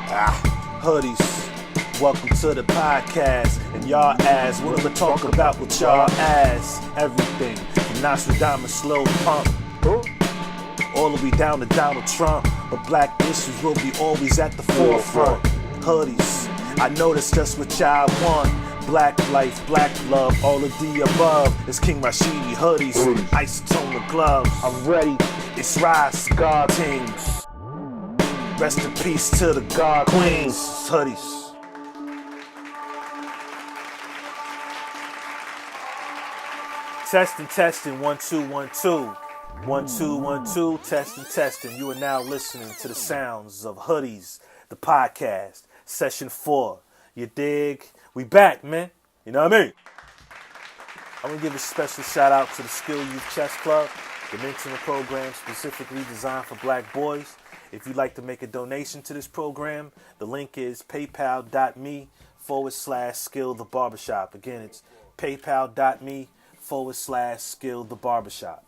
Hoodies, welcome to the podcast. And y'all ask, what am I talk about with y'all ass? Everything from Nostradamus, slow pump, all the way down to Donald Trump. But black issues will be always at the forefront. Hoodies, I know that's just what y'all want. Black life, black love, all of the above. It's King Rashidi hoodies, isotone gloves. I'm ready, it's Rise, God Kings. Rest in peace to the God Queens, hoodies. Testing, 1 2 1 2. 1 2 1 2, testing. You are now listening to the sounds of Hoodies, the podcast, session 4. You dig? We back, man. You know what I mean? I'm gonna give a special shout out to the Skill Youth Chess Club, the mentoring program specifically designed for black boys. If you'd like to make a donation to this program, the link is paypal.me/skillthebarbershop. Again, it's paypal.me/skillthebarbershop.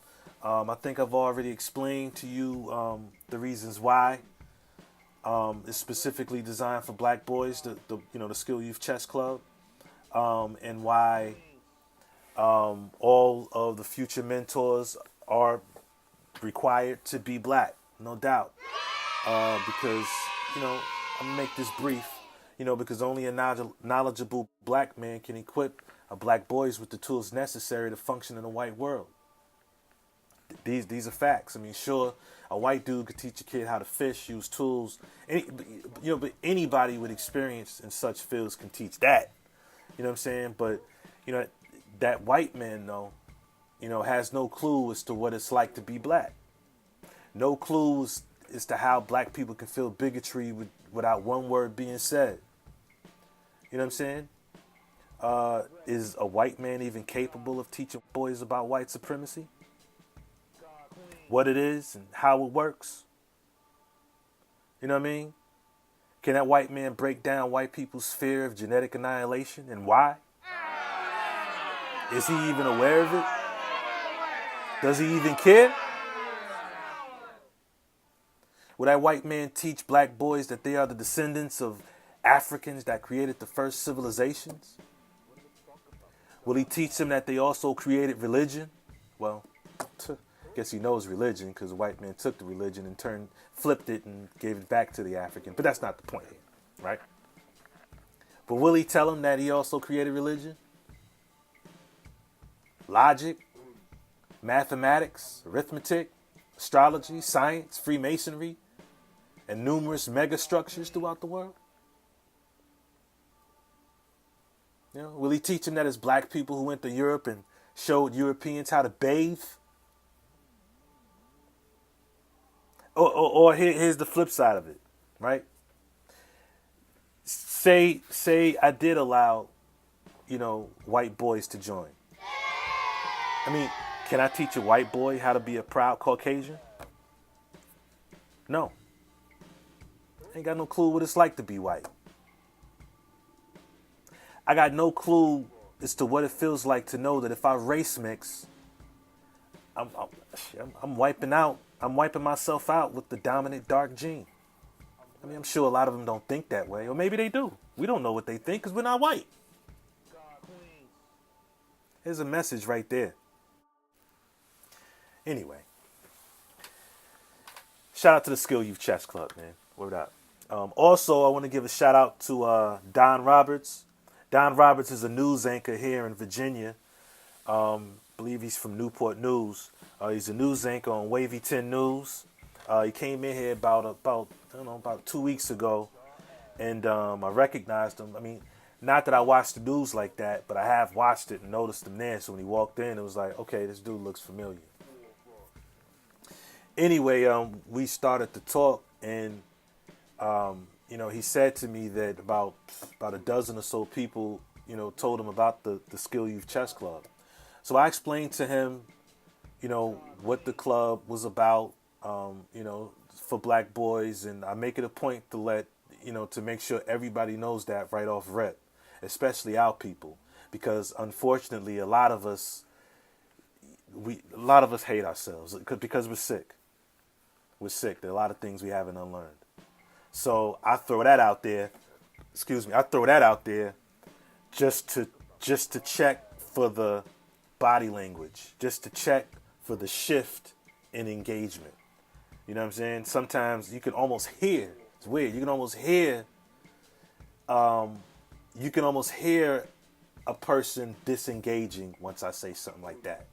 I think I've already explained to you the reasons why it's specifically designed for black boys, the Skill Youth Chess Club, and why all of the future mentors are required to be black, no doubt. Because, I'm going to make this brief, because only a knowledgeable black man can equip a black boys with the tools necessary to function in a white world. These are facts. I mean, sure, a white dude could teach a kid how to fish, use tools, but anybody with experience in such fields can teach that. You know what I'm saying? But, that white man, though, has no clue as to what it's like to be black. No clues as to how black people can feel bigotry without one word being said. You know what I'm saying? Is a white man even capable of teaching boys about white supremacy? What it is and how it works? You know what I mean? Can that white man break down white people's fear of genetic annihilation and why? Is he even aware of it? Does he even care? Will that white man teach black boys that they are the descendants of Africans that created the first civilizations? Will he teach them that they also created religion? Well, I guess he knows religion because the white man took the religion and flipped it and gave it back to the African. But that's not the point here, right? But will he tell them that he also created religion? Logic, mathematics, arithmetic, astrology, science, Freemasonry, and numerous mega structures throughout the world? Will he teach them that it's black people who went to Europe and showed Europeans how to bathe? Or here's the flip side of it, right? Say I did allow, white boys to join. I mean, can I teach a white boy how to be a proud Caucasian? No. I ain't got no clue what it's like to be white. I got no clue as to what it feels like to know that if I race mix, I'm wiping myself out with the dominant dark gene. I mean, I'm sure a lot of them don't think that way, or maybe they do. We don't know what they think because we're not white. Here's a message right there. Anyway, shout out to the Skill Youth Chess Club, man. Word up. Also, I want to give a shout out to Don Roberts. Don Roberts is a news anchor here in Virginia. Believe he's from Newport News. He's a news anchor on Wavy 10 News. He came in here about 2 weeks ago, and I recognized him. I mean, not that I watched the news like that, but I have watched it and noticed him there. So when he walked in, it was like, okay, this dude looks familiar. Anyway, we started to talk, and he said to me that about a dozen or so people, told him about the Skill Youth Chess Club. So I explained to him, what the club was about, for black boys, and I make it a point to to make sure everybody knows that right off rip, especially our people, because unfortunately a lot of us hate ourselves because we're sick. We're sick. There are a lot of things we haven't unlearned. So I throw that out there. Excuse me. I throw that out there just to check for the body language, just to check for the shift in engagement. You know what I'm saying? Sometimes you can almost hear. It's weird. You can almost hear. You can almost hear a person disengaging once I say something like that.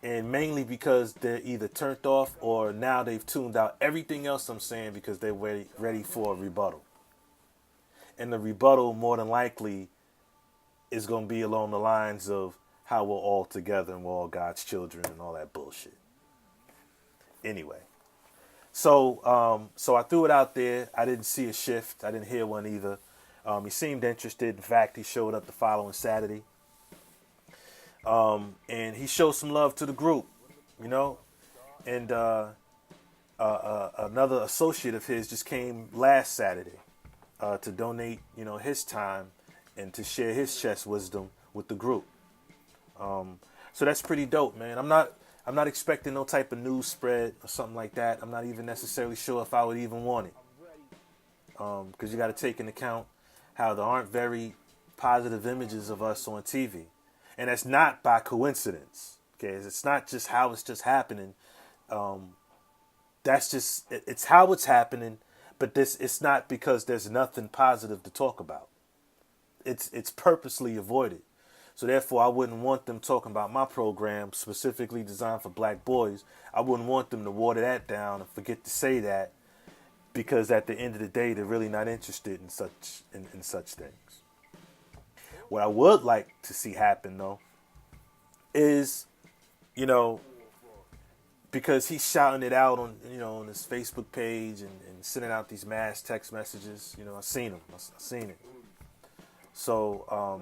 And mainly because they're either turned off or now they've tuned out everything else I'm saying because they're ready for a rebuttal. And the rebuttal, more than likely, is going to be along the lines of how we're all together and we're all God's children and all that bullshit. Anyway, so I threw it out there. I didn't see a shift. I didn't hear one either. He seemed interested. In fact, he showed up the following Saturday. And he showed some love to the group, you know. And another associate of his just came last Saturday to donate, you know, his time and to share his chess wisdom with the group. So that's pretty dope, man. I'm not expecting no type of news spread or something like that. I'm not even necessarily sure if I would even want it. Because you got to take into account how there aren't very positive images of us on TV. And that's not by coincidence. Okay, it's not just how it's just happening. That's just, it's how it's happening, but it's not because there's nothing positive to talk about. It's purposely avoided. So therefore, I wouldn't want them talking about my program specifically designed for black boys. I wouldn't want them to water that down and forget to say that, because at the end of the day, they're really not interested in such things. What I would like to see happen, though, is, you know, because he's shouting it out on, you know, on his Facebook page and sending out these mass text messages. You know, I've seen him. I've seen it. So,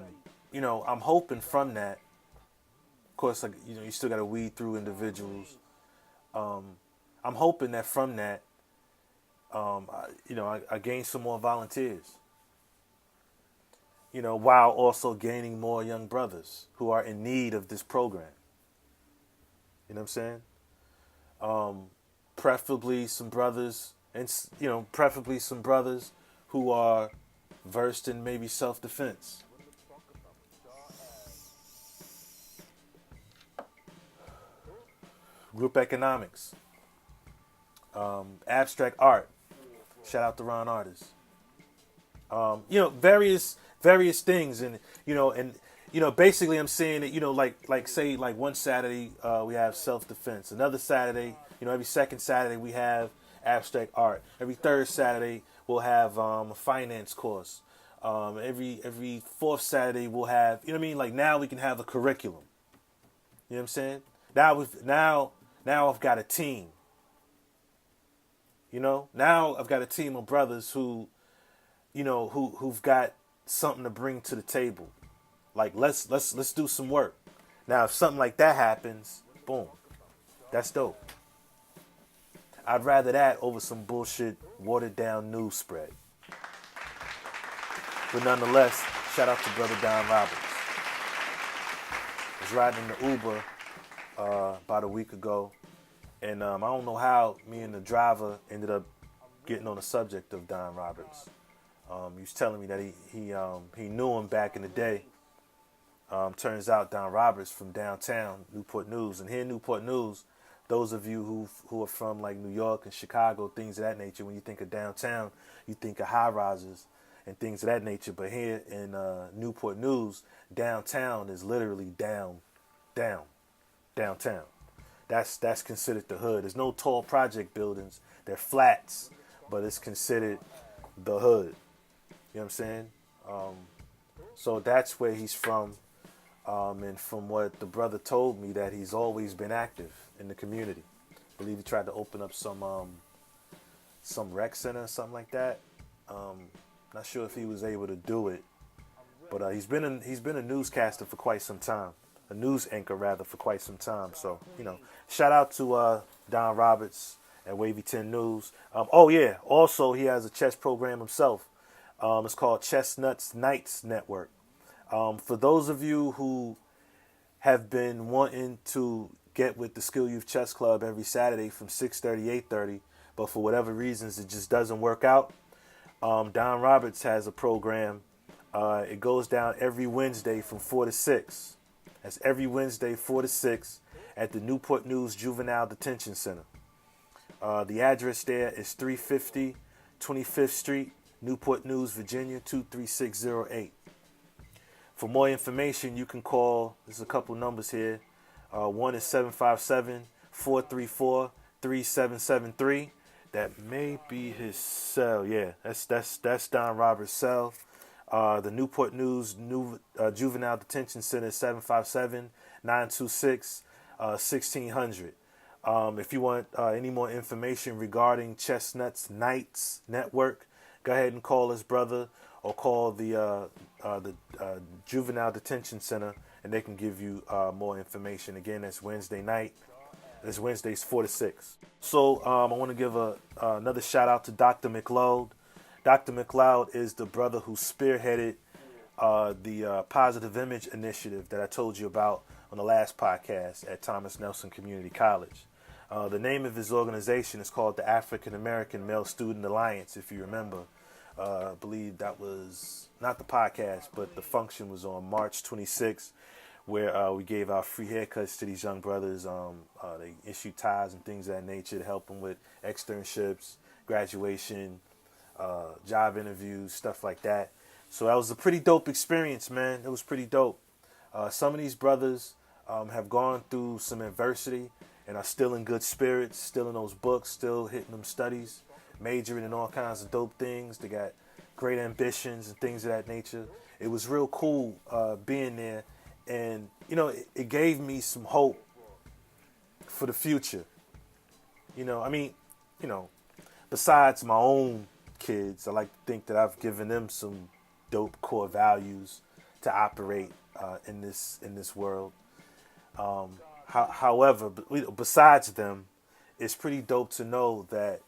you know, I'm hoping from that. Of course, like, you know, you still got to weed through individuals. I'm hoping that from that, I gain some more volunteers. You know, while also gaining more young brothers who are in need of this program. You know what I'm saying? Preferably some brothers, and preferably some brothers who are versed in maybe self-defense. Group economics, abstract art. Shout out to Ron Artists. Various things, and basically I'm saying that, like say like one Saturday we have self-defense, another Saturday, every second Saturday we have abstract art, every third Saturday we'll have a finance course, every fourth Saturday we'll have, like now we can have a curriculum. You know what I'm saying? Now I've got a team. Now I've got a team of brothers who've got something to bring to the table. Like let's do some work. Now if something like that happens, boom, that's dope. I'd rather that over some bullshit watered down news spread. But nonetheless, shout out to brother Don Roberts. I was riding in the Uber about a week ago, and I don't know how me and the driver ended up getting on the subject of Don Roberts. He was telling me that he knew him back in the day. Turns out Don Roberts from downtown Newport News, and here in Newport News, those of you who are from like New York and Chicago, things of that nature, when you think of downtown, you think of high rises and things of that nature. But here in Newport News, downtown is literally downtown. That's considered the hood. There's no tall project buildings. They're flats, but it's considered the hood. You know what I'm saying? So that's where he's from. And from what the brother told me, that he's always been active in the community. I believe he tried to open up some rec center or something like that. Not sure if he was able to do it, but he's been a newscaster for quite some time, a news anchor rather, for quite some time. So shout out to Don Roberts at Wavy 10 News. Also he has a chess program himself. It's called Chestnuts Nights Network. For those of you who have been wanting to get with the Skill Youth Chess Club every Saturday from 6:30 8:30, but for whatever reasons it just doesn't work out, Don Roberts has a program. It goes down every Wednesday from 4 to 6. That's every Wednesday, 4 to 6, at the Newport News Juvenile Detention Center. The address there is 350 25th Street, Newport News, Virginia, 23608. For more information, you can call, there's a couple numbers here. One is 757-434-3773. That may be his cell. Yeah, that's Don Roberts' cell. The Newport News Juvenile Detention Center is 757-926-1600. If you want any more information regarding Chestnut's Nights Network, go ahead and call us, brother, or call the Juvenile Detention Center, and they can give you more information. Again, that's Wednesday night. It's Wednesdays 4 to 6. So I want to give another shout out to Dr. McLeod. Dr. McLeod is the brother who spearheaded the Positive Image Initiative that I told you about on the last podcast at Thomas Nelson Community College. The name of his organization is called the African American Male Student Alliance, if you remember. I believe that was not the podcast, but the function was on March 26th, where we gave out free haircuts to these young brothers. They issued ties and things of that nature to help them with externships, graduation, job interviews, stuff like that. So that was a pretty dope experience, man. It was pretty dope. Some of these brothers have gone through some adversity and are still in good spirits, still in those books, still hitting them studies, majoring in all kinds of dope things. They got great ambitions and things of that nature. It was real cool being there. And, you know, it gave me some hope for the future. Besides my own kids, I like to think that I've given them some dope core values to operate in this world. However, besides them, it's pretty dope to know that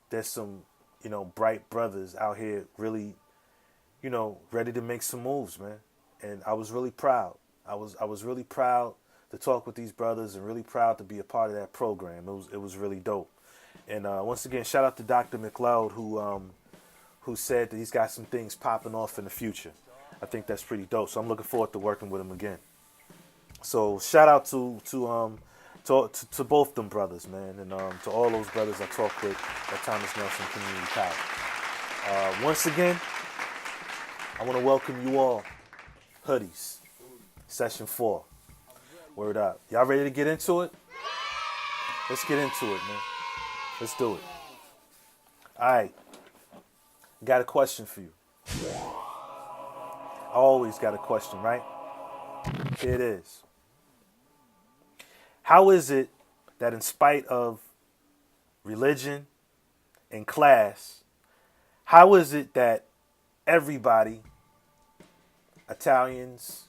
there's some, bright brothers out here really, ready to make some moves, man. And I was really proud. I was really proud to talk with these brothers and really proud to be a part of that program. It was really dope. And once again, shout out to Dr. McLeod who said that he's got some things popping off in the future. I think that's pretty dope. So I'm looking forward to working with him again. So shout out to both them brothers, man, and to all those brothers I talked with at Thomas Nelson Community College. Once again, I want to welcome you all. Hoodies, session 4. Word up. Y'all ready to get into it? Let's get into it, man. Let's do it. All right. Got a question for you. I always got a question, right? Here it is. How is it that in spite of religion and class, how is it that everybody, Italians,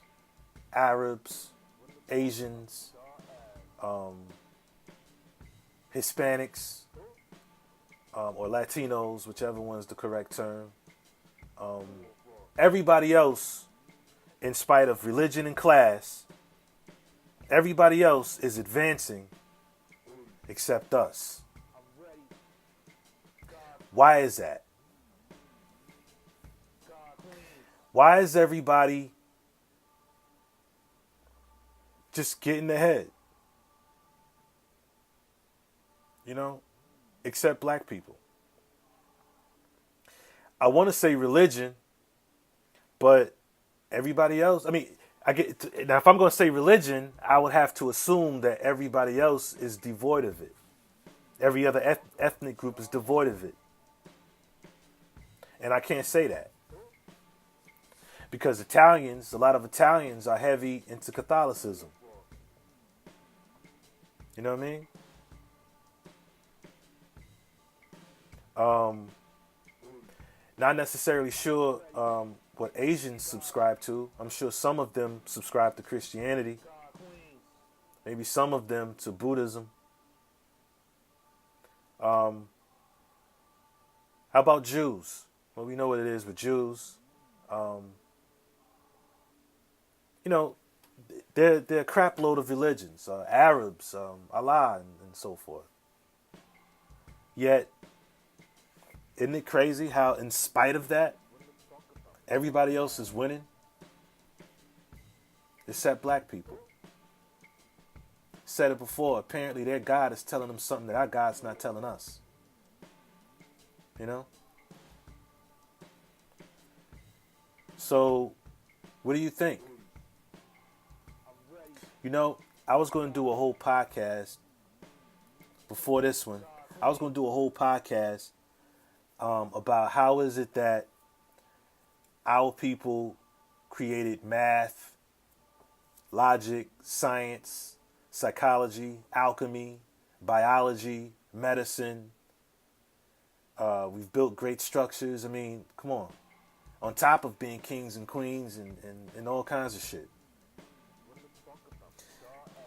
Arabs, Asians, Hispanics, or Latinos, whichever one's the correct term, everybody else, in spite of religion and class, everybody else is advancing except us? Why is that? Why is everybody just getting ahead? Except black people. I want to say religion, but everybody else, now if I'm going to say religion, I would have to assume that everybody else is devoid of it. Every other ethnic group is devoid of it. And I can't say that. Because a lot of Italians are heavy into Catholicism. You know what I mean? Not necessarily sure what Asians subscribe to. I'm sure some of them subscribe to Christianity. Maybe some of them to Buddhism. How about Jews? Well, we know what it is with Jews. They're a crap load of religions. Arabs, Allah, and so forth. Yet, Isn't it crazy how, in spite of that, everybody else is winning except black people? Said it before. Apparently, their God is telling them something that our God's not telling us. You know? So, what do you think? You know, I was going to do a whole podcast before this one. I was going to do a whole podcast about how is it that our people created math, logic, science, psychology, alchemy, biology, medicine. We've built great structures. I mean, come on. On top of being kings and queens and all kinds of shit.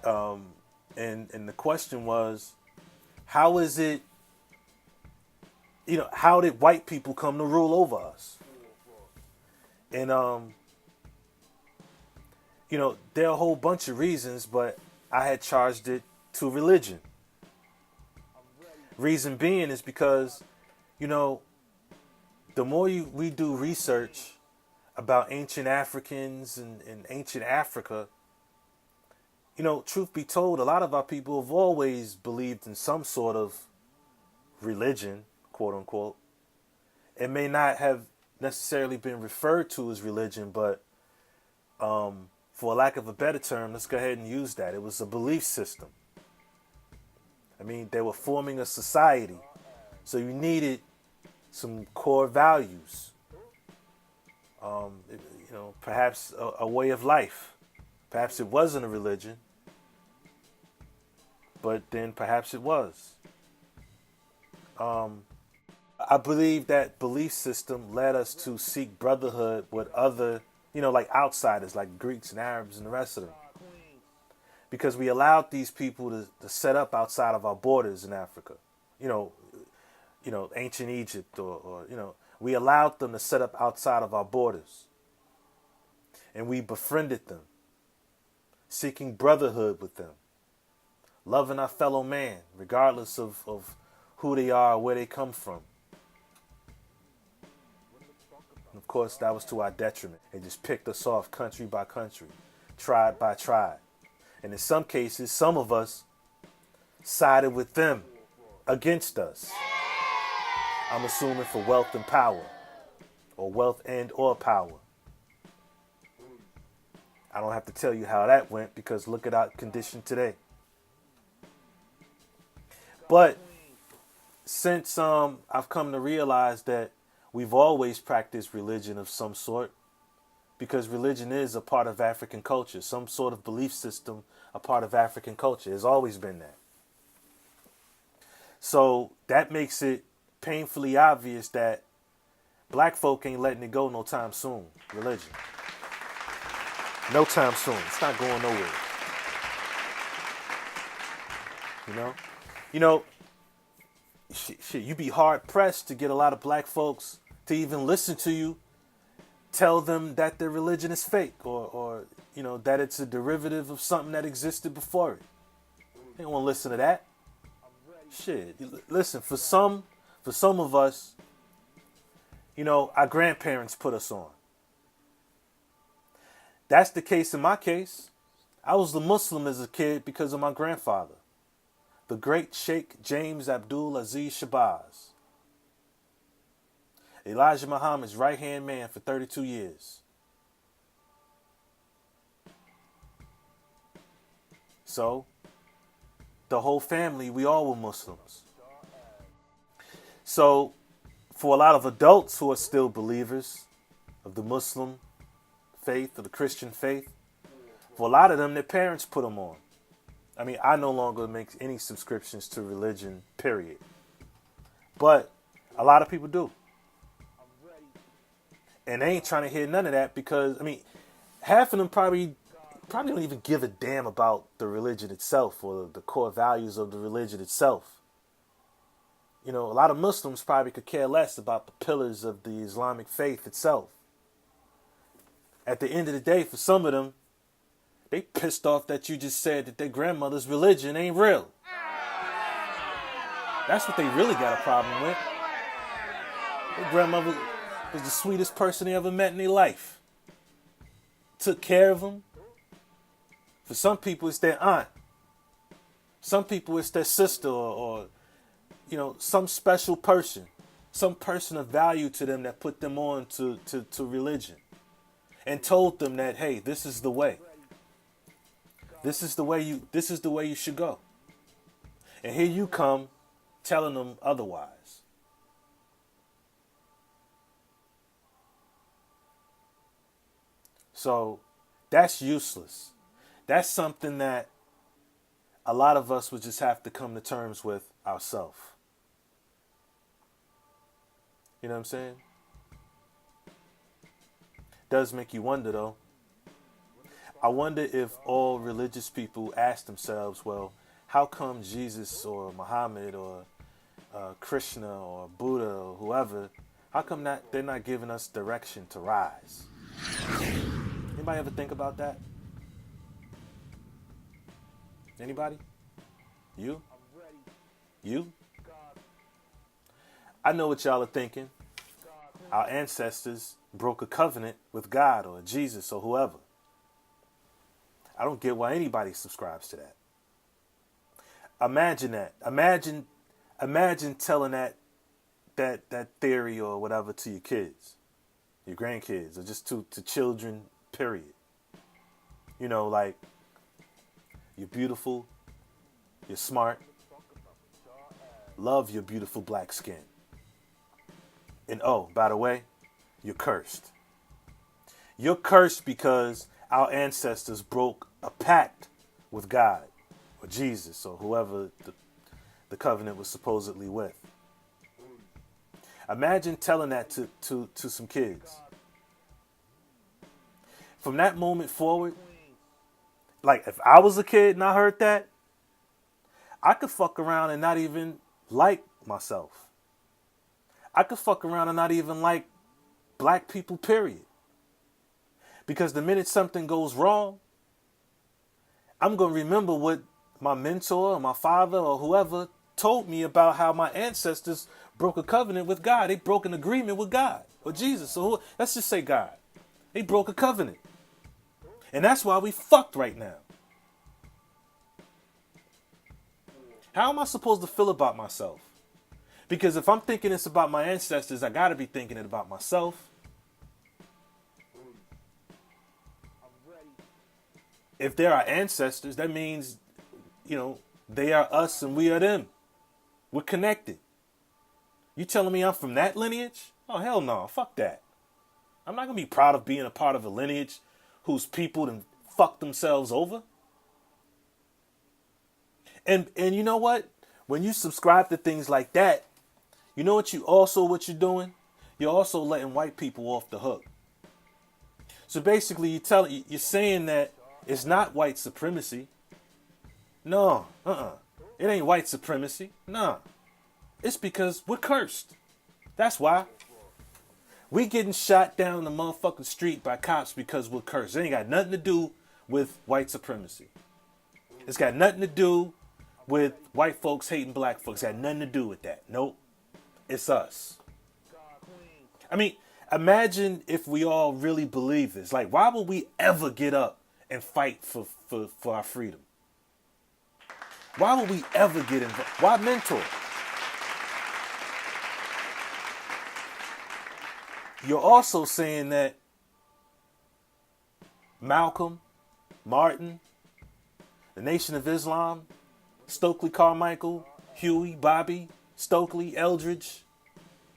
And the question was, how is it, how did white people come to rule over us? And, there are a whole bunch of reasons, but I had charged it to religion. Reason being is because, the more we do research about ancient Africans and ancient Africa, truth be told, a lot of our people have always believed in some sort of religion, quote unquote. It may not have necessarily been referred to as religion, but for lack of a better term, let's go ahead and use that. It was a belief system. I mean, they were forming a society. So you needed some core values. Perhaps a way of life. Perhaps it wasn't a religion, but then perhaps it was. I believe that belief system led us to seek brotherhood with other, like outsiders, like Greeks and Arabs and the rest of them. Because we allowed these people to set up outside of our borders in Africa. Ancient Egypt or we allowed them to set up outside of our borders. And we befriended them, seeking brotherhood with them, loving our fellow man, regardless of who they are or where they come from. And of course, that was to our detriment. They just picked us off country by country, tribe by tribe. And in some cases, some of us sided with them against us. I'm assuming for wealth and power, or wealth and or power. I don't have to tell you how that went because look at our condition today. But since I've come to realize that we've always practiced religion of some sort, because religion is a part of African culture, some sort of belief system, a part of African culture. It's always been that. So that makes it painfully obvious that black folk ain't letting it go no time soon. Religion. No time soon. It's not going nowhere. Shit, you be hard pressed to get a lot of black folks to even listen to you tell them that their religion is fake or that it's a derivative of something that existed before it. They don't want to listen to that. Shit. Listen, for some of us, our grandparents put us on. That's the case in my case. I was a Muslim as a kid because of my grandfather, the great Sheikh James Abdul Aziz Shabazz, Elijah Muhammad's right-hand man for 32 years. So, the whole family, we all were Muslims. So, for a lot of adults who are still believers of the Muslim faith or the Christian faith, for a lot of them, their parents put them on. I mean, I no longer make any subscriptions to religion, period. But a lot of people do. And they ain't trying to hear none of that because, half of them probably don't even give a damn about the religion itself or the core values of the religion itself. A lot of Muslims probably could care less about the pillars of the Islamic faith itself. At the end of the day, for some of them, they pissed off that you just said that their grandmother's religion ain't real. That's what they really got a problem with. Their grandmother was the sweetest person they ever met in their life. Took care of them. For some people, it's their aunt. Some people, it's their sister or some special person. Some person of value to them that put them on to religion. And told them that, hey, this is the way. This is the way you should go. And here you come telling them otherwise. So that's useless. That's something that a lot of us would just have to come to terms with ourselves. You know what I'm saying? Does make you wonder, though. I wonder if all religious people ask themselves, well, how come Jesus or Muhammad or Krishna or Buddha or whoever, how come they're not giving us direction to rise? Anybody ever think about that? Anybody? You? You? I know what y'all are thinking. Our ancestors broke a covenant with God or Jesus or whoever. I don't get why anybody subscribes to that. Imagine that. Imagine telling that theory or whatever to your kids, your grandkids, or just to children, period. Like, you're beautiful, you're smart, love your beautiful black skin. And oh, by the way, you're cursed. You're cursed because our ancestors broke a pact with God or Jesus or whoever the covenant was supposedly with. Imagine telling that to some kids. From that moment forward, like if I was a kid and I heard that, I could fuck around and not even like myself. I could fuck around and not even like black people, period. Because the minute something goes wrong, I'm going to remember what my mentor or my father or whoever told me about how my ancestors broke a covenant with God. They broke an agreement with God or Jesus. So let's just say God. They broke a covenant. And that's why we fucked right now. How am I supposed to feel about myself? Because if I'm thinking it's about my ancestors, I got to be thinking it about myself. If they're our ancestors, that means, they are us and we are them. We're connected. You telling me I'm from that lineage? Oh, hell no. Fuck that. I'm not going to be proud of being a part of a lineage whose people done fucked themselves over. And you know what? When you subscribe to things like that, you know what you're doing? You're also letting white people off the hook. So basically you're saying that it's not white supremacy. No, It ain't white supremacy. Nah. It's because we're cursed. That's why. We getting shot down the motherfucking street by cops because we're cursed. It ain't got nothing to do with white supremacy. It's got nothing to do with white folks hating black folks. It's got nothing to do with that. Nope. It's us. I mean, imagine if we all really believe this. Like, why would we ever get up and fight for our freedom? Why would we ever get involved? Why mentor? You're also saying that Malcolm, Martin, the Nation of Islam, Stokely Carmichael, Huey, Bobby, Stokely, Eldridge.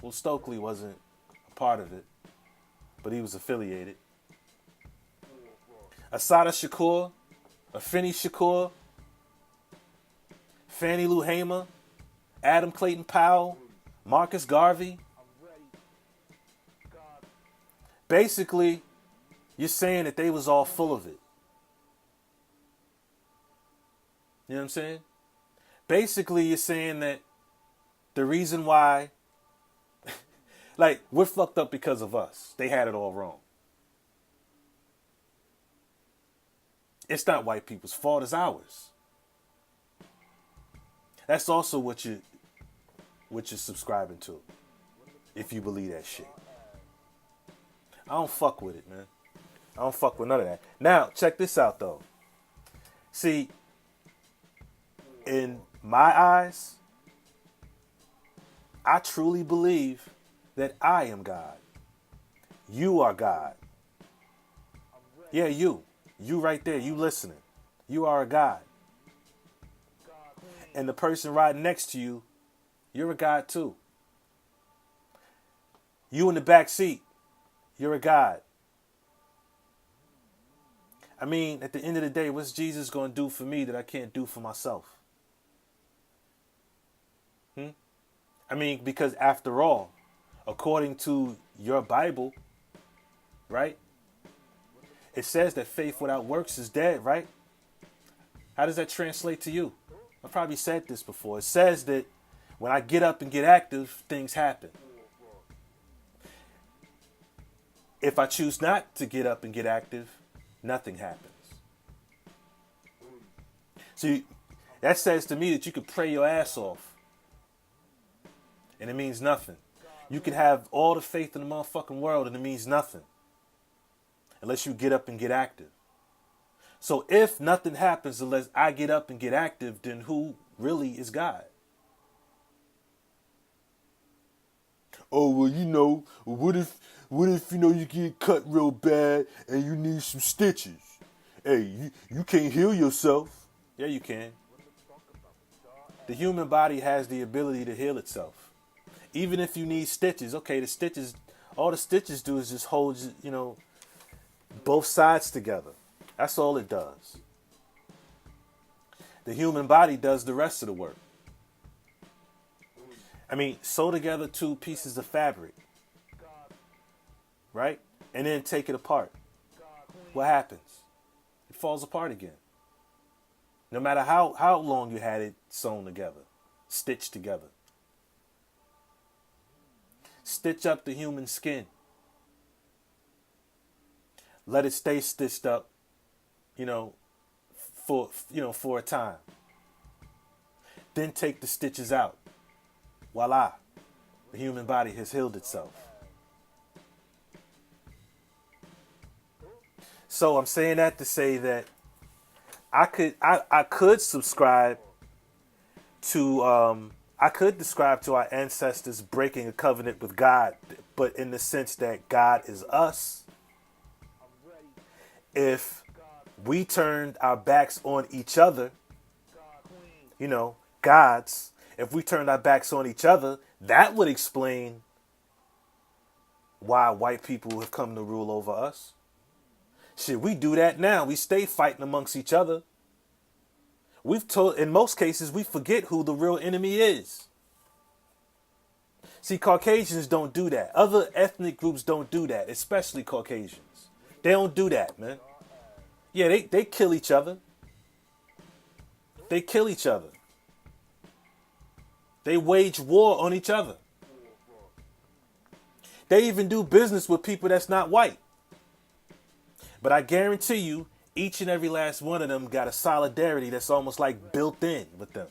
Well, Stokely wasn't a part of it, but he was affiliated. Assata Shakur, Afeni Shakur, Fannie Lou Hamer, Adam Clayton Powell, Marcus Garvey. Basically, you're saying that they was all full of it. You know what I'm saying? Basically, you're saying that the reason why, like, we're fucked up because of us. They had it all wrong. It's not white people's fault, it's ours. That's also what you're subscribing to. if you believe that shit. I don't fuck with it, man. I don't fuck with none of that. Now, check this out, though. See, in my eyes, I truly believe that I am God. You are God. Yeah, you. You right there. You listening. You are a God. And the person right next to you, you're a God too. You in the back seat, you're a God. I mean, at the end of the day, what's Jesus going to do for me that I can't do for myself? I mean, because after all, according to your Bible, right? It says that faith without works is dead, right? How does that translate to you? I've probably said this before. It says that when I get up and get active, things happen. If I choose not to get up and get active, nothing happens. See, that says to me that you could pray your ass off, and it means nothing. You can have all the faith in the motherfucking world, and it means nothing unless you get up and get active. So if nothing happens unless I get up and get active, then who really is God? Oh, well, what if you get cut real bad and you need some stitches? Hey, you can't heal yourself. Yeah, you can. The human body has the ability to heal itself. Even if you need stitches, okay, all the stitches do is just hold, both sides together. That's all it does. The human body does the rest of the work. I mean, sew together two pieces of fabric, right? And then take it apart. What happens? It falls apart again. No matter how long you had it sewn together, stitched together. Stitch up the human skin. Let it stay stitched up, for a time. Then take the stitches out. Voila. The human body has healed itself. So I'm saying that to say that I could subscribe to our ancestors breaking a covenant with God, but in the sense that God is us. If we turned our backs on each other, gods, if we turned our backs on each other, that would explain why white people have come to rule over us. Shit, we do that now. We stay fighting amongst each other. In most cases, we forget who the real enemy is. See, Caucasians don't do that. Other ethnic groups don't do that, especially Caucasians. They don't do that, man. Yeah, they kill each other. They kill each other. They wage war on each other. They even do business with people that's not white. But I guarantee you, each and every last one of them got a solidarity that's almost like built in with them.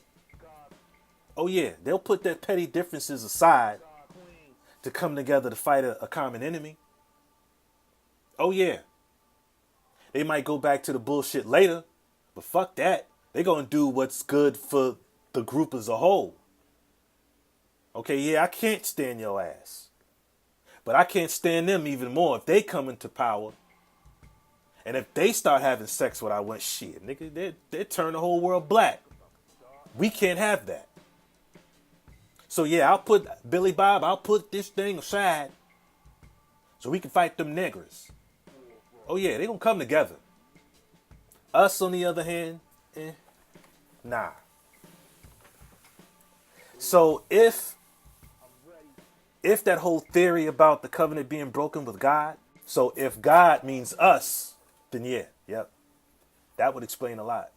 Oh yeah, they'll put their petty differences aside to come together to fight a common enemy. Oh yeah. They might go back to the bullshit later, but fuck that. They're going to do what's good for the group as a whole. Okay, yeah, I can't stand your ass. But I can't stand them even more if they come into power. And if they start having sex with our one shit, nigga, they turn the whole world black. We can't have that. So yeah, I'll put this thing aside so we can fight them niggers. Oh yeah, they gonna come together. Us, on the other hand, nah. So if that whole theory about the covenant being broken with God, so if God means us, then yep. That would explain a lot.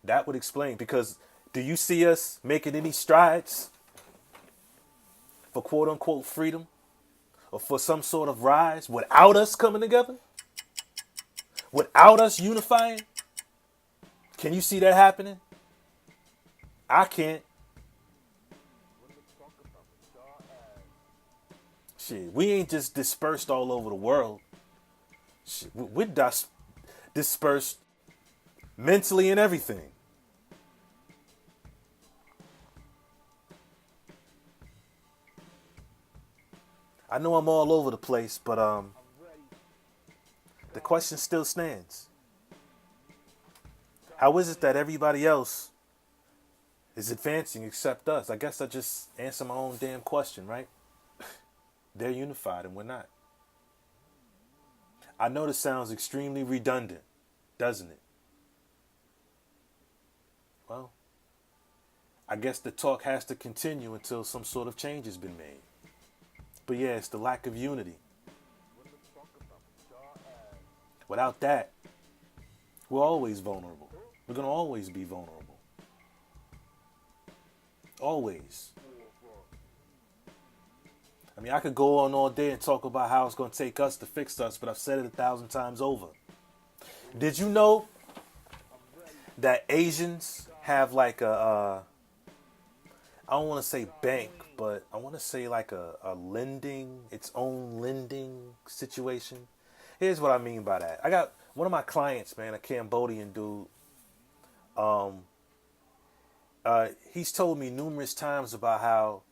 That would explain, because do you see us making any strides for quote unquote freedom or for some sort of rise without us coming together? Without us unifying? Can you see that happening? I can't. Shit, we ain't just dispersed all over the world. Shit, we're dispersed mentally and everything. I know I'm all over the place, but the question still stands. How is it that everybody else is advancing except us? I guess I just answer my own damn question, right? They're unified and we're not. I know this sounds extremely redundant, doesn't it? Well, I guess the talk has to continue until some sort of change has been made. But yeah, it's the lack of unity. Without that, we're always vulnerable. We're going to always be vulnerable. Always. I mean, I could go on all day and talk about how it's going to take us to fix us, but I've said it 1,000 times over. Did you know that Asians have like I don't want to say bank, but I want to say like a lending, its own lending situation? Here's what I mean by that. I got one of my clients, man, a Cambodian dude. He's told me numerous times about how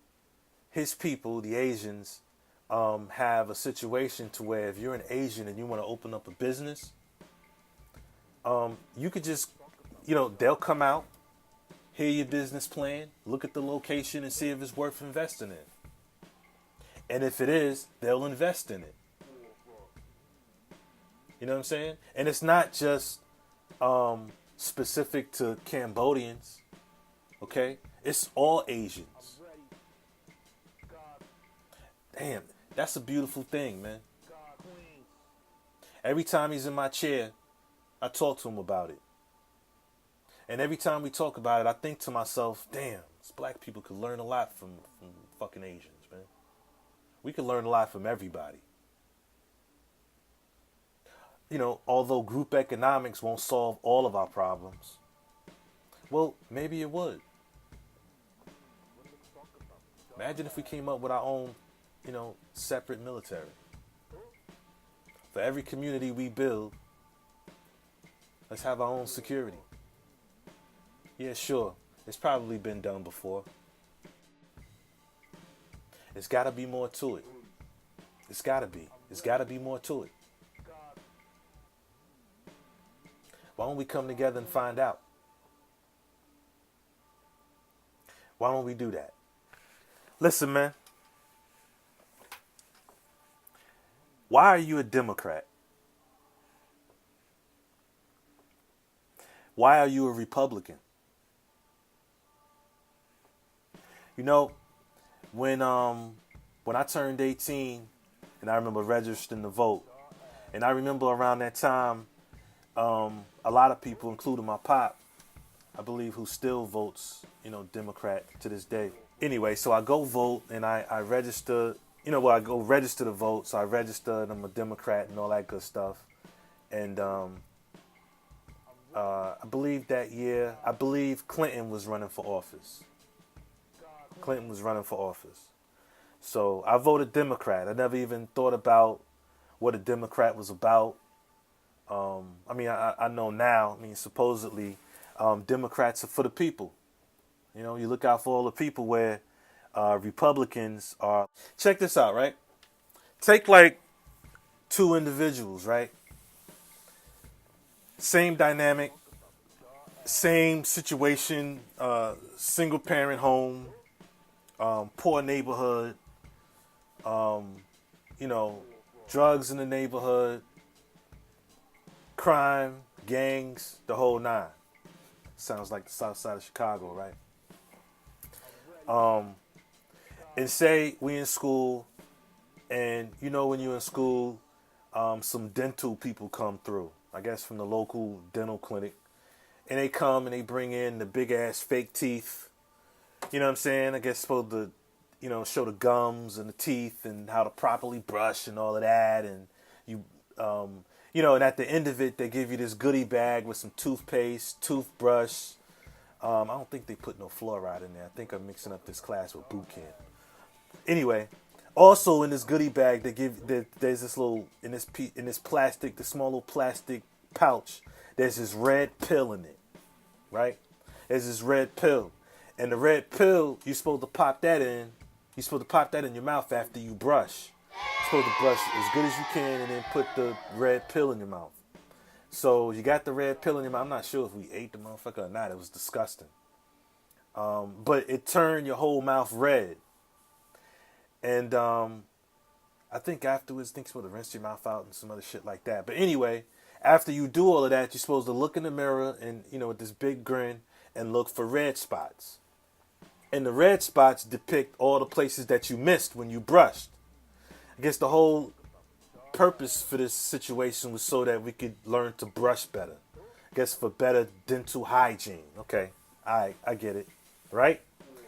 his people, the Asians, have a situation to where if you're an Asian and you want to open up a business, you could just, they'll come out, hear your business plan, look at the location and see if it's worth investing in. And if it is, they'll invest in it. You know what I'm saying? And it's not just specific to Cambodians, okay? It's all Asians. Damn, that's a beautiful thing, man. Every time he's in my chair, I talk to him about it. And every time we talk about it, I think to myself, damn, black people could learn a lot from fucking Asians, man. We could learn a lot from everybody. Although group economics won't solve all of our problems, well, maybe it would. Imagine if we came up with our own, separate military. For every community we build, let's have our own security. Yeah, sure. It's probably been done before. It's got to be more to it. It's got to be. It's got to be more to it. Why don't we come together and find out? Why don't we do that? Listen, man. Why are you a Democrat? Why are you a Republican? When I turned 18 and I remember registering to vote, and I remember around that time, a lot of people, including my pop, I believe, who still votes, Democrat to this day. Anyway, so I go vote and I register, I go register to vote. So I register and I'm a Democrat and all that good stuff. And I believe that year, Clinton was running for office. So I voted Democrat. I never even thought about what a Democrat was about. I know now, supposedly, Democrats are for the people. You look out for all the people, where Republicans are. Check this out, right? Take like two individuals, right? Same dynamic, same situation, single parent home, poor neighborhood, drugs in the neighborhood, crime, gangs, the whole nine. Sounds like the south side of Chicago, right? And say we in school, and when you're in school, some dental people come through, I guess from the local dental clinic, and they come and they bring in the big ass fake teeth. You know what I'm saying? I guess supposed to, show the gums and the teeth and how to properly brush and all of that. And and at the end of it, they give you this goodie bag with some toothpaste, toothbrush. I don't think they put no fluoride in there. I think I'm mixing up this class with boot camp. Anyway, Also in this goodie bag, there's this little in this plastic, the small little plastic pouch. There's this red pill in it, right? There's this red pill, and the red pill you're supposed to pop that in. You're supposed to pop that in your mouth after you brush. You're supposed to brush as good as you can, and then put the red pill in your mouth. So you got the red pill in your mouth. I'm not sure if we ate the motherfucker or not. It was disgusting. But it turned your whole mouth red. And I think afterwards, I think you're supposed to rinse your mouth out and some other shit like that. But anyway, after you do all of that, you're supposed to look in the mirror and, with this big grin and look for red spots. And the red spots depict all the places that you missed when you brushed. I guess the whole purpose for this situation was so that we could learn to brush better. I guess for better dental hygiene. Okay, I get it. Right?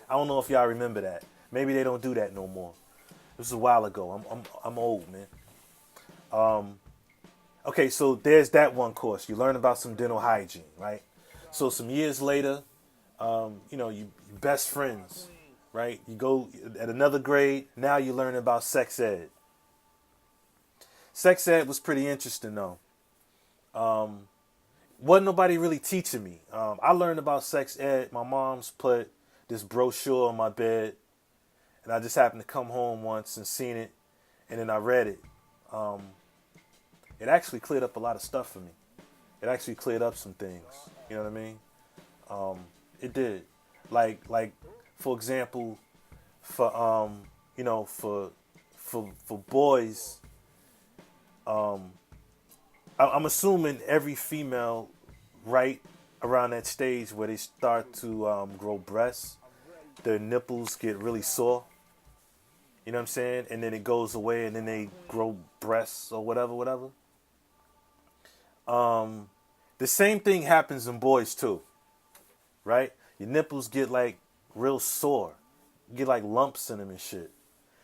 I don't know if y'all remember that. Maybe they don't do that no more. This was a while ago. I'm old, man. Okay, so there's that one course. You learn about some dental hygiene, right? So some years later, you best friends, right? You go at another grade. Now you learn about sex ed. Sex ed was pretty interesting though. Wasn't nobody really teaching me. I learned about sex ed. My mom's put this brochure on my bed, and I just happened to come home once and seen it, and then I read it. It actually cleared up a lot of stuff for me. It actually cleared up some things. You know what I mean? It did. Like for example, for for boys, I'm assuming every female, right around that stage where they start to grow breasts, their nipples get really sore. You know what I'm saying? And then it goes away, and then they grow breasts or whatever. The same thing happens in boys too, right? Your nipples get like real sore, you get like lumps in them and shit.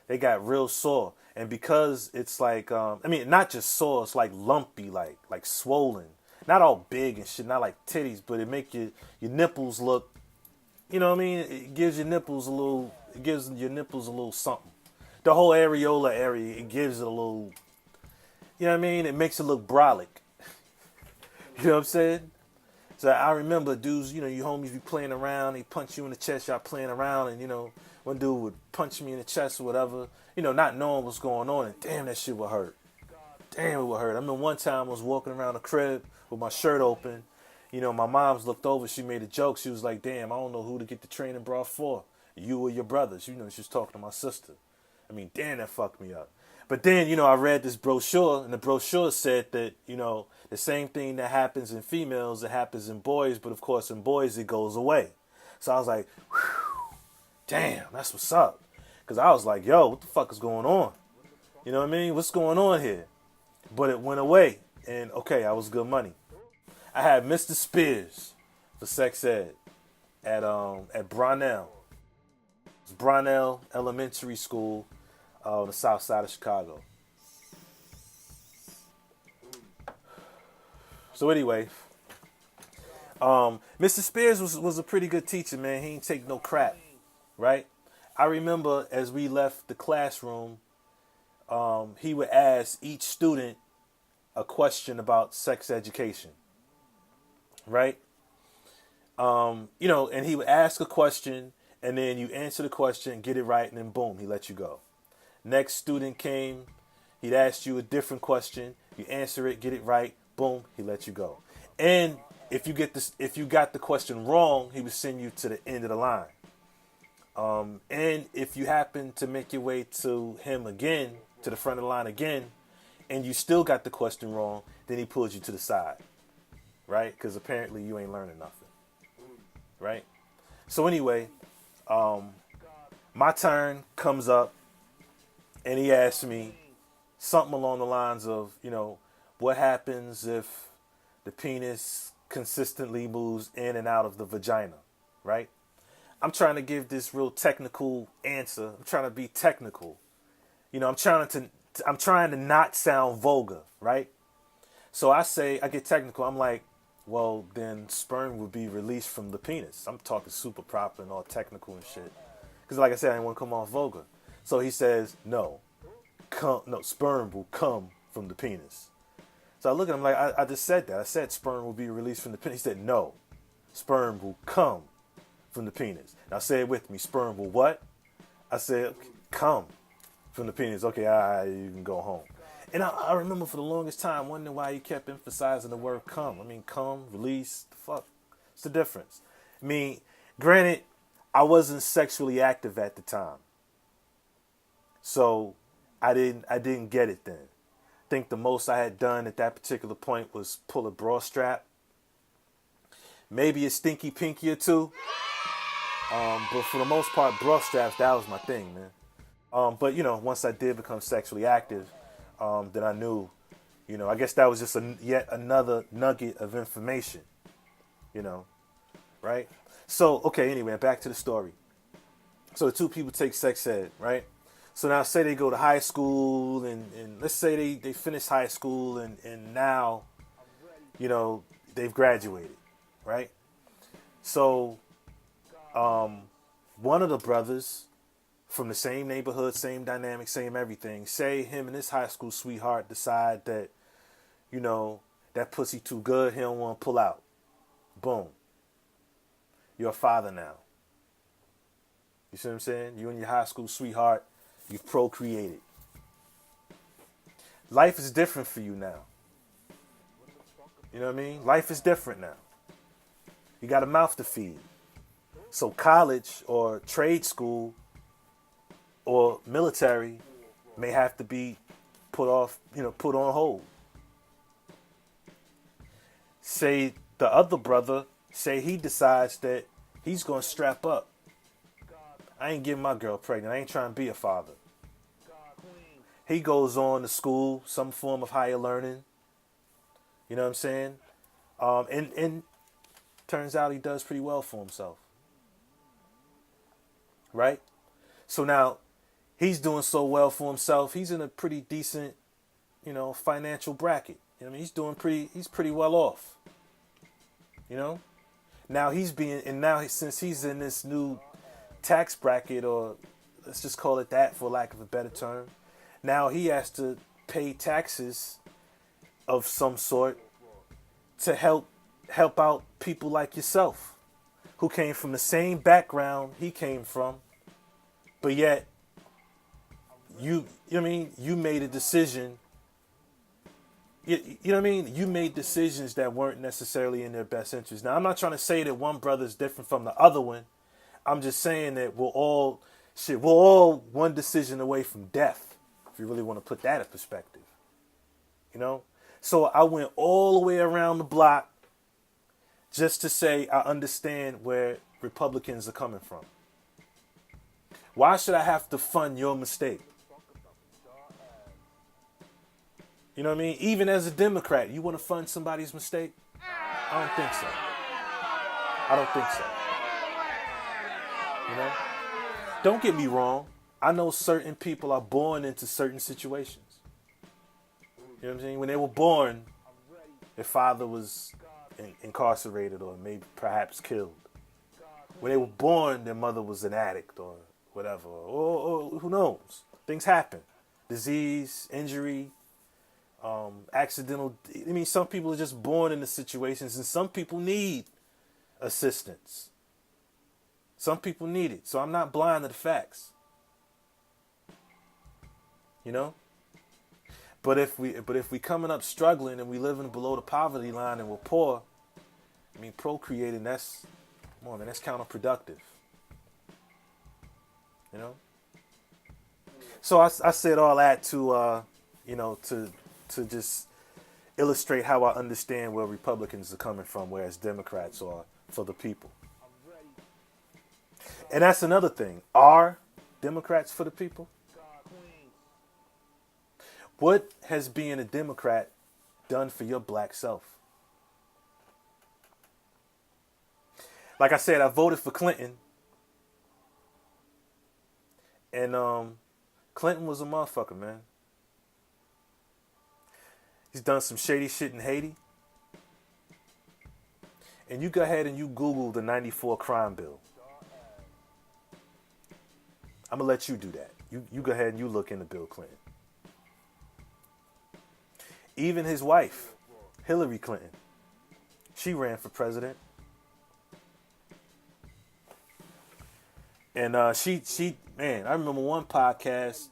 They got real sore, and because it's like, not just sore, it's like lumpy, like swollen, not all big and shit, not like titties, but it make your nipples look, you know what I mean? It gives your nipples a little something. The whole areola area, it gives it a little, you know what I mean? It makes it look brolic. You know what I'm saying? So I remember dudes, you homies be playing around, they punch you in the chest, y'all playing around, and one dude would punch me in the chest or whatever, not knowing what's going on, and damn, that shit would hurt. Damn, it would hurt. I remember one time I was walking around the crib with my shirt open. My mom's looked over, she made a joke. She was like, damn, I don't know who to get the training bra for. You or your brothers. She was talking to my sister. Damn, that fucked me up. But then, I read this brochure, and the brochure said that, the same thing that happens in females, it happens in boys, but of course in boys it goes away. So I was like, whew, damn, that's what's up. Because I was like, yo, what the fuck is going on? You know what I mean? What's going on here? But it went away, and okay, I was good money. I had Mr. Spears for sex ed at Brownell. It's Brownell Elementary School on the south side of Chicago. So anyway, Mr. Spears was a pretty good teacher, man. He ain't take no crap, right? I remember as we left the classroom, he would ask each student a question about sex education, right? And he would ask a question, and then you answer the question, get it right, and then boom, he let you go. Next student came, he'd ask you a different question, you answer it, get it right, boom, he let you go. And if you got the question wrong, he would send you to the end of the line. And if you happen to make your way to him again, to the front of the line again, and you still got the question wrong, then he pulls you to the side, right? Because apparently you ain't learning nothing, right? So anyway, my turn comes up, and he asks me something along the lines of, what happens if the penis consistently moves in and out of the vagina, right? I'm trying to give this real technical answer. I'm trying to be technical. I'm trying to not sound vulgar, right? So I get technical. I'm like, well, then sperm would be released from the penis. I'm talking super proper and all technical and shit. Because like I said, I didn't want to come off vulgar. So he says, no, sperm will come from the penis. So I look at him like, I just said that. I said sperm will be released from the penis. He said, no, sperm will come from the penis. Now say it with me. Sperm will what? I said, come from the penis. Okay, you can go home. And I remember for the longest time wondering why he kept emphasizing the word come. I mean, come, release, the fuck. What's the difference? I mean, granted, I wasn't sexually active at the time. So I didn't get it then. I think the most I had done at that particular point was pull a bra strap. Maybe a stinky pinky or two. But for the most part, bra straps, that was my thing, man. But, once I did become sexually active, then I knew, I guess that was just yet another nugget of information, right? So, okay, anyway, back to the story. So the two people take sex ed, right? So now say they go to high school and let's say they finish high school and now, they've graduated, right? So one of the brothers from the same neighborhood, same dynamic, same everything, say him and his high school sweetheart decide that, that pussy too good, he don't want to pull out. Boom. You're a father now. You see what I'm saying? You and your high school sweetheart, you've procreated. Life is different for you now. You know what I mean? Life is different now. You got a mouth to feed. So college or trade school or military may have to be put on hold. Say the other brother, say he decides that he's going to strap up. I ain't getting my girl pregnant. I ain't trying to be a father. He goes on to school, some form of higher learning. You know what I'm saying? And turns out he does pretty well for himself. Right? So now he's doing so well for himself. He's in a pretty decent, financial bracket. You know what I mean? He's pretty well off. Now since he's in this new tax bracket, or let's just call it that for lack of a better term, now he has to pay taxes of some sort to help out people like yourself who came from the same background he came from, but yet you made a decision. You know what I mean? You made decisions that weren't necessarily in their best interest. Now, I'm not trying to say that one brother is different from the other one. I'm just saying that we're all one decision away from death, if you really want to put that in perspective. So I went all the way around the block just to say I understand where Republicans are coming from. Why should I have to fund your mistake? You know what I mean? Even as a Democrat, you want to fund somebody's mistake? I don't think so. Don't get me wrong. I know certain people are born into certain situations. You know what I'm saying? When they were born, their father was incarcerated or maybe perhaps killed. When they were born, their mother was an addict or whatever. Or who knows? Things happen. Disease, injury, accidental. I mean, some people are just born into situations and some people need assistance. Some people need it. So I'm not blind to the facts. But if we coming up struggling and we living below the poverty line and we're poor, I mean, procreating, that's counterproductive. So I said all that to to just illustrate how I understand where Republicans are coming from, whereas Democrats are for the people. And that's another thing. Are Democrats for the people? What has being a Democrat done for your black self? Like I said, I voted for Clinton. And Clinton was a motherfucker, man. He's done some shady shit in Haiti. And you go ahead and you Google the 94 crime bill. I'm going to let you do that. You go ahead and you look into Bill Clinton. Even his wife, Hillary Clinton, she ran for president. And man, I remember one podcast,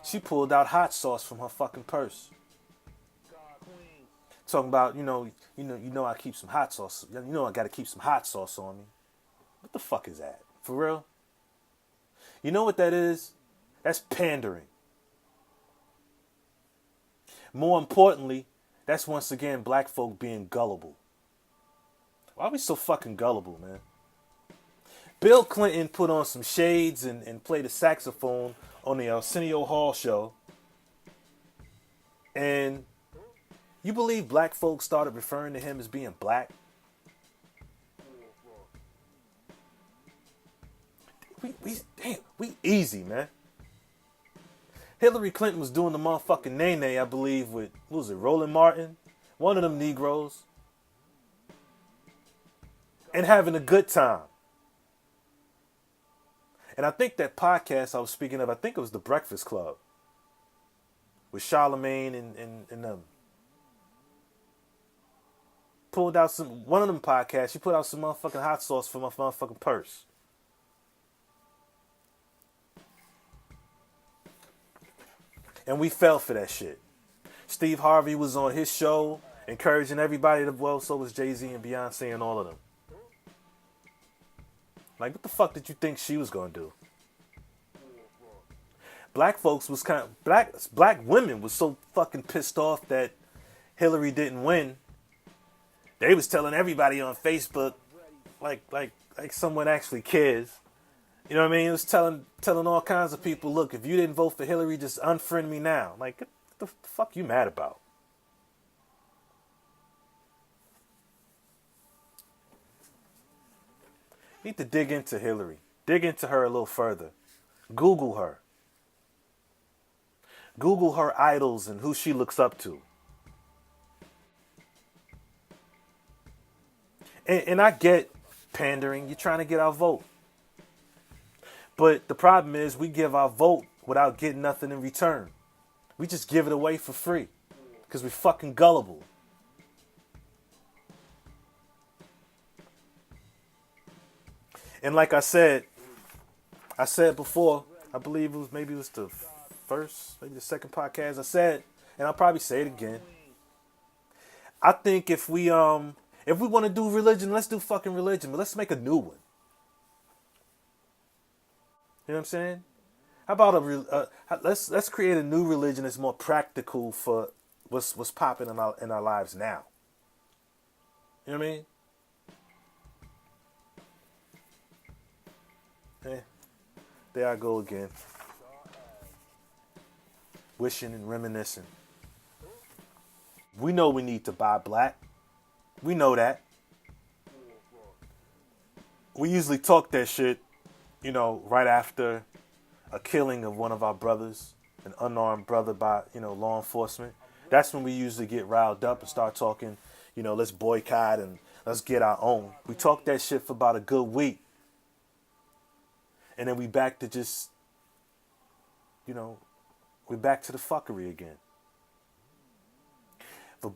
she pulled out hot sauce from her fucking purse. Talking about, I keep some hot sauce. I gotta keep some hot sauce on me. What the fuck is that? For real? You know what that is? That's pandering. More importantly, that's once again black folk being gullible. Why are we so fucking gullible, man? Bill Clinton put on some shades and played a saxophone on the Arsenio Hall show. And you believe black folks started referring to him as being black? We easy, man. Hillary Clinton was doing the motherfucking nay-nay, I believe, with, what was it, Roland Martin? One of them Negroes. And having a good time. And I think that podcast I was speaking of, I think it was The Breakfast Club. With Charlemagne and them. Pulled out one of them podcasts, she put out some motherfucking hot sauce from my motherfucking purse. And we fell for that shit. Steve Harvey was on his show, encouraging everybody to, well, so was Jay-Z and Beyonce and all of them. Like, what the fuck did you think she was gonna do? Black folks was black women was so fucking pissed off that Hillary didn't win. They was telling everybody on Facebook, like someone actually cares. You know what I mean? It was telling all kinds of people, look, if you didn't vote for Hillary, just unfriend me now. Like, what the fuck you mad about? You need to dig into Hillary. Dig into her a little further. Google her. Google her idols and who she looks up to. And I get pandering. You're trying to get our vote. But the problem is we give our vote without getting nothing in return. We just give it away for free. Because we're fucking gullible. And like I said before, I believe maybe it was the first, maybe the second podcast I said, and I'll probably say it again. I think if we want to do religion, let's do fucking religion, but let's make a new one. You know what I'm saying? How about let's create a new religion that's more practical for what's popping in our lives now. You know what I mean? There I go again. Wishing and reminiscing. We know we need to buy black. We know that. We usually talk that shit, right after a killing of one of our brothers, an unarmed brother by, law enforcement. That's when we usually get riled up and start talking, let's boycott and let's get our own. We talk that shit for about a good week. And then we back to just, we're back to the fuckery again. If a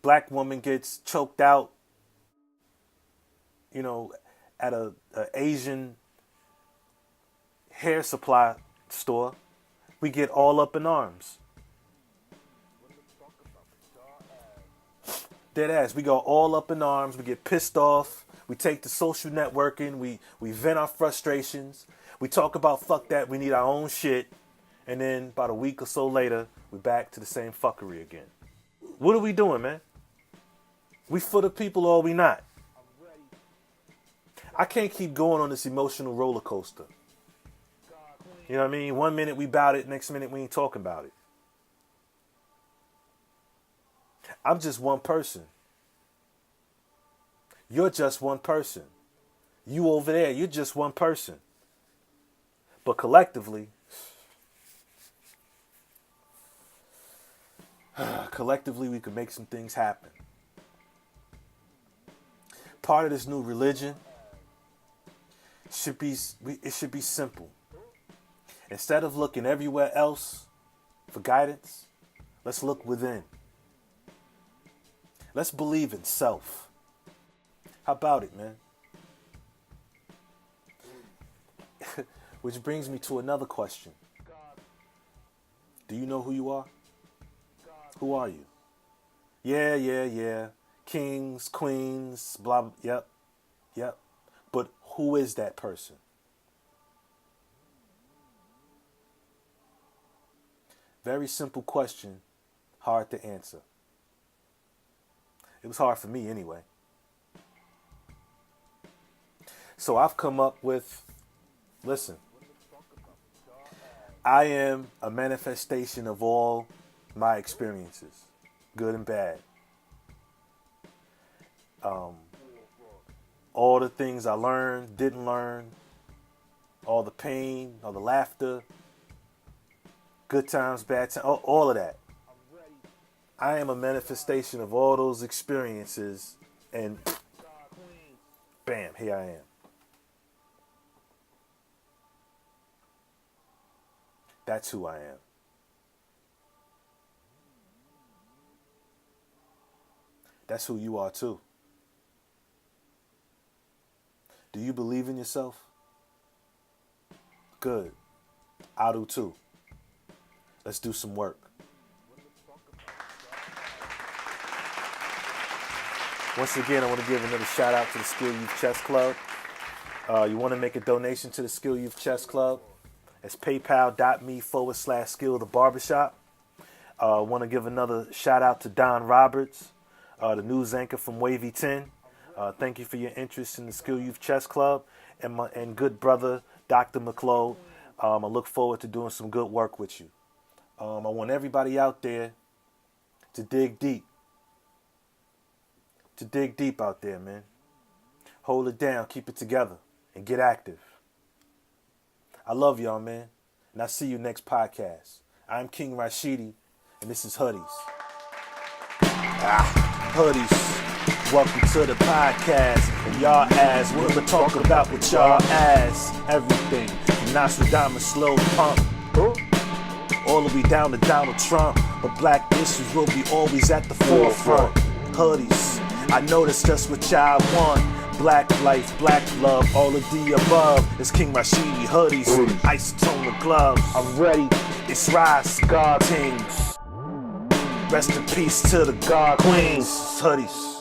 black woman gets choked out, at a Asian hair supply store, we get all up in arms. Dead ass. We go all up in arms. We get pissed off. We take to social networking. We vent our frustrations. We talk about fuck that. We need our own shit. And then about a week or so later, we're back to the same fuckery again. What are we doing, man? We for the people or we not? I can't keep going on this emotional roller coaster. You know what I mean? 1 minute we about it, next minute we ain't talking about it. I'm just one person. You're just one person. You over there, you're just one person. But collectively, we could make some things happen. Part of this new religion should be simple. Instead of looking everywhere else for guidance, let's look within. Let's believe in self. How about it, man? Which brings me to another question. Do you know who you are? Who are you? Yeah. Kings, queens, blah, blah. Yep. But who is that person? Very simple question, hard to answer. It was hard for me anyway. So I've come up with, listen, I am a manifestation of all my experiences, good and bad. All the things I learned, didn't learn, all the pain, all the laughter, good times, bad times, all of that. I am a manifestation of all those experiences, and bam, here I am. That's who I am. That's who you are too. Do you believe in yourself? Good. I do too. Let's do some work. Once again, I want to give another shout out to the Skill Youth Chess Club. You want to make a donation to the Skill Youth Chess Club? It's paypal.me/Skill the Barbershop. I want to give another shout out to Don Roberts, the news anchor from Wavy 10. Thank you for your interest in the Skill Youth Chess Club, and good brother, Dr. McClode. I look forward to doing some good work with you. I want everybody out there to dig deep. To dig deep out there, man. Hold it down, keep it together, and get active. I love y'all, man. And I'll see you next podcast. I'm King Rashidi, and this is Hoodies. Hoodies. Welcome to the podcast. And y'all ass, we're gonna talk about what y'all ass. Everything from Nostradamus, slow pump, all the way down to Donald Trump. But black issues will be always at the forefront. Hoodies, I know that's just what y'all want. Black life, black love, all of the above. It's King Rashidi, hoodies, isotone gloves. I'm ready, it's Rise, God Kings. Rest in peace to the God Queens, hoodies.